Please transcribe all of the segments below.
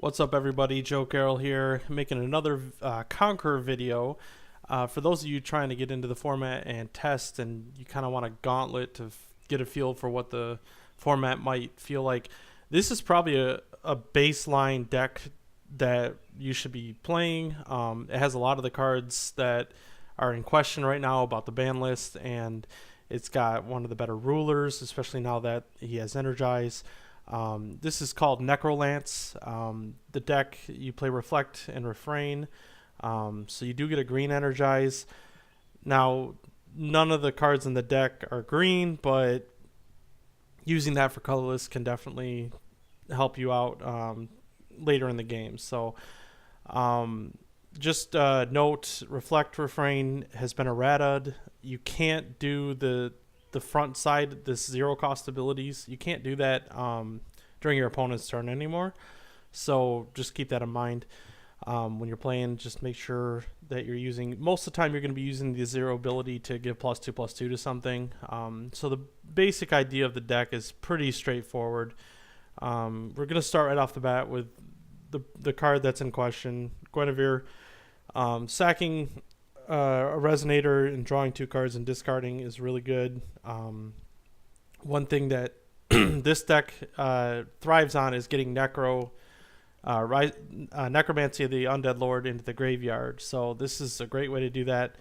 What's up, everybody? Joe Carroll here, making another Conqueror video. For those of you trying to get into the format and test, and you kind of want a gauntlet to get a feel for what the format might feel like, this is probably a baseline deck that you should be playing. It has a lot of the cards that are in question right now about the ban list, and it's got one of the better rulers, especially now that he has Energize. This is called Necro. The deck, you play Reflect and Refrain, so you do get a green Energize. Now, none of the cards in the deck are green, but using that for colorless can definitely help you out later in the game. So just note, Reflect Refrain has been errated. You can't do the front side, this zero cost abilities. You can't do that during your opponent's turn anymore. So just keep that in mind when you're playing. Just make sure that you're using, most of the time you're going to be using the zero ability to give +2/+2 to something. So the basic idea of the deck is pretty straightforward. We're going to start right off the bat with the card that's in question, Guinevere. Sacking a Resonator and drawing 2 cards and discarding is really good. One thing that this deck thrives on is getting Necromancy of the Undead Lord into the graveyard. So this is a great way to do that.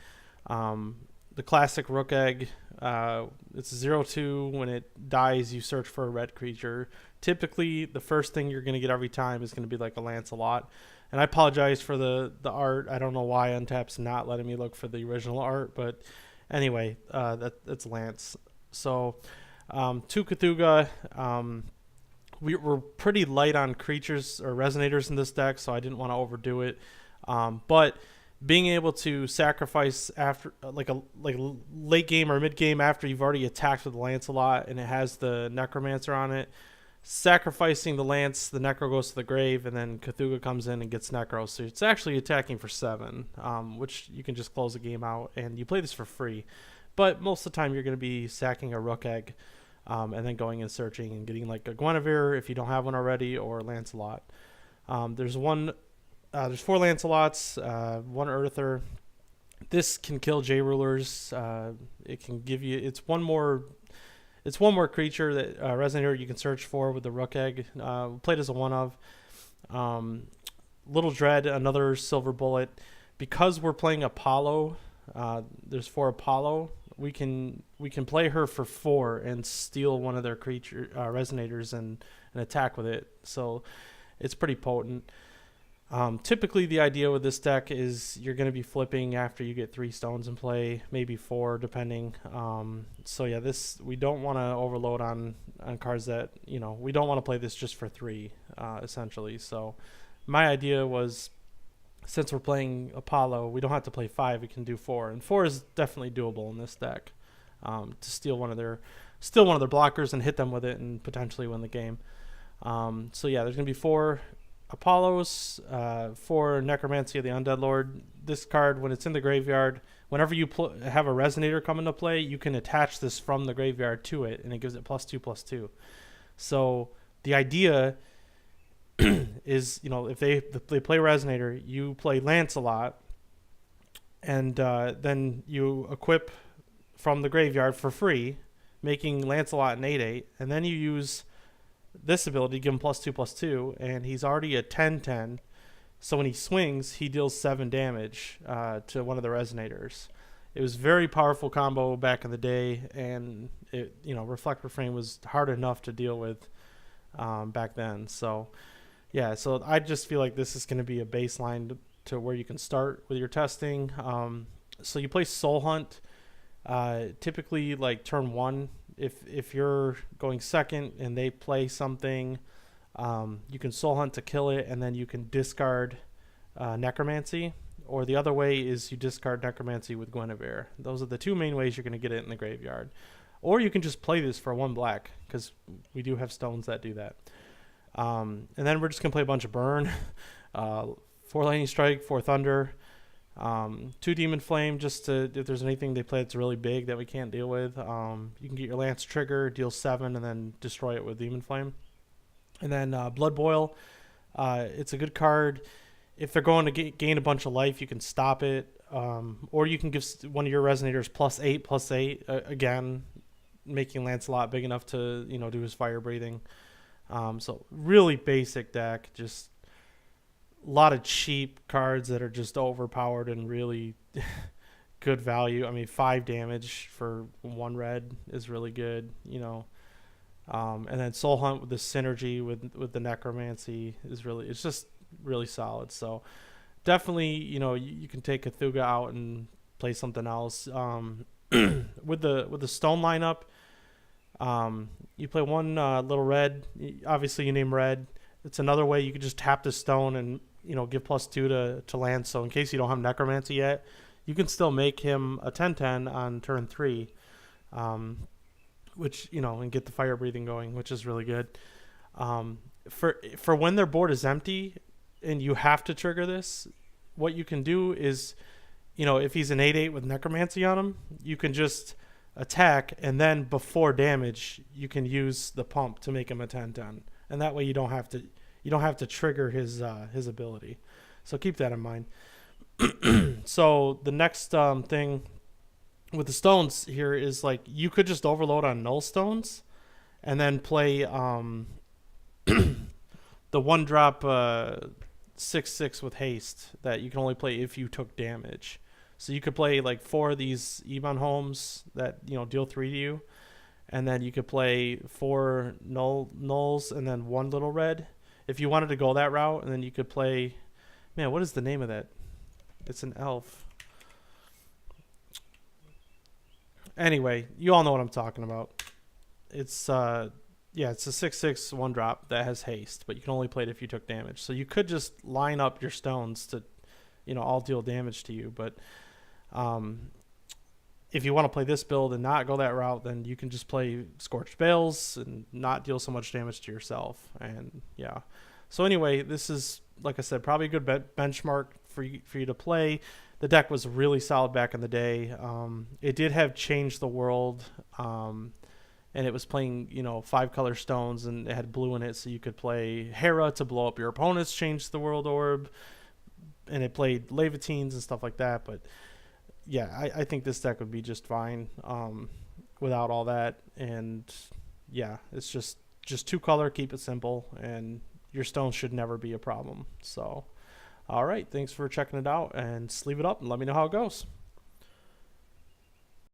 The classic Rook Egg, it's 0/2. When it dies, you search for a red creature. Typically, the first thing you're going to get every time is going to be like a Lancelot. And I apologize for the art. I don't know why Untap's not letting me look for the original art. But anyway, that's Lance. So 2 Cthulhu. We're pretty light on creatures or Resonators in this deck, so I didn't want to overdo it. But being able to sacrifice after like a late game or mid game after you've already attacked with Lancelot and it has the Necromancer on it, sacrificing the Lance, the Necro goes to the grave, and then Cthulhu comes in and gets Necro. So it's actually attacking for 7, which you can just close the game out, and you play this for free. But most of the time you're going to be sacking a Rook Egg and then going and searching and getting like a Guinevere if you don't have one already, or Lancelot. There's 4 Lancelots, 1 Earther. This can kill J-Rulers. It can give you, it's one more creature that Resonator you can search for with the Rook Egg. Played as a 1/of. Little Dread, another Silver Bullet. Because we're playing Apollo, there's 4 Apollo. We can play her for 4 and steal one of their creature Resonators and attack with it. So it's pretty potent. Typically, the idea with this deck is you're going to be flipping after you get 3 stones in play, maybe 4, depending. So yeah, we don't want to overload on cards that, we don't want to play this just for 3, essentially. So my idea was, since we're playing Apollo, we don't have to play 5, we can do 4. And 4 is definitely doable in this deck, to steal one of their blockers and hit them with it and potentially win the game. So yeah, there's going to be 4 Apollos, 4 Necromancy of the Undead Lord. This card, when it's in the graveyard, whenever you have a Resonator come into play, you can attach this from the graveyard to it, and it gives it +2/+2. So the idea is, if they play Resonator, you play Lancelot, and then you equip from the graveyard for free, making Lancelot an 8/8, and then you use this ability, give him +2/+2, and he's already a 10/10. So when he swings, he deals 7 damage to one of the Resonators. It was a very powerful combo back in the day, and Reflect Refrain was hard enough to deal with back then. So yeah, so I just feel like this is going to be a baseline to where you can start with your testing. So you play Soul Hunt, typically like turn 1. If you're going second and they play something, you can Soul Hunt to kill it, and then you can discard Necromancy. Or the other way is you discard Necromancy with Guinevere. Those are the 2 main ways you're going to get it in the graveyard. Or you can just play this for 1 black, because we do have stones that do that. And then we're just going to play a bunch of Burn. 4 Lightning Strike, 4 Thunder. 2 Demon Flame, just to, if there's anything they play that's really big that we can't deal with. You can get your Lance trigger, deal 7, and then destroy it with Demon Flame. And then Blood Boil, It's a good card. If they're going to gain a bunch of life, you can stop it. Or you can give one of your resonators +8/+8, again, making Lancelot big enough to, do his fire breathing. So really basic deck, just a lot of cheap cards that are just overpowered and really good value. I mean, 5 damage for 1 red is really good, and then Soul Hunt with the synergy with the Necromancy it's just really solid. So definitely, you can take Cthulhu out and play something else. With the stone lineup, you play one little red. Obviously, you name red. It's another way you could just tap the stone and give +2 to land. So in case you don't have Necromancy yet, you can still make him a 10/10 on turn 3, which and get the fire breathing going, which is really good. For when their board is empty and you have to trigger this, what you can do is, if he's an 8/8 with Necromancy on him, you can just attack, and then before damage, you can use the pump to make him a 10/10, and that way you don't have to trigger his ability. So keep that in mind. So the next thing with the stones here is, like, you could just overload on null stones, and then play the 1-drop 6/6 with haste that you can only play if you took damage. So you could play like 4 of these Ebon Homes that deal 3 to you, and then you could play 4 nulls and then 1 little red if you wanted to go that route. And then you could play, man, what is the name of that? It's an elf. Anyway, you all know what I'm talking about. It's it's a 6/6 1-drop that has haste, but you can only play it if you took damage. So you could just line up your stones to all deal damage to you, but if you want to play this build and not go that route, then you can just play Scorched Bales and not deal so much damage to yourself. And yeah, so anyway, this is, like I said, probably a good benchmark for you to play. The deck was really solid back in the day. It did have Change the World, and it was playing 5-color stones, and it had blue in it, so you could play Hera to blow up your opponent's Change the World orb, and it played Levitines and stuff like that. But yeah, I think this deck would be just fine without all that. And yeah, it's just 2-color, keep it simple, and your stones should never be a problem. So all right, thanks for checking it out, and sleeve it up and let me know how it goes.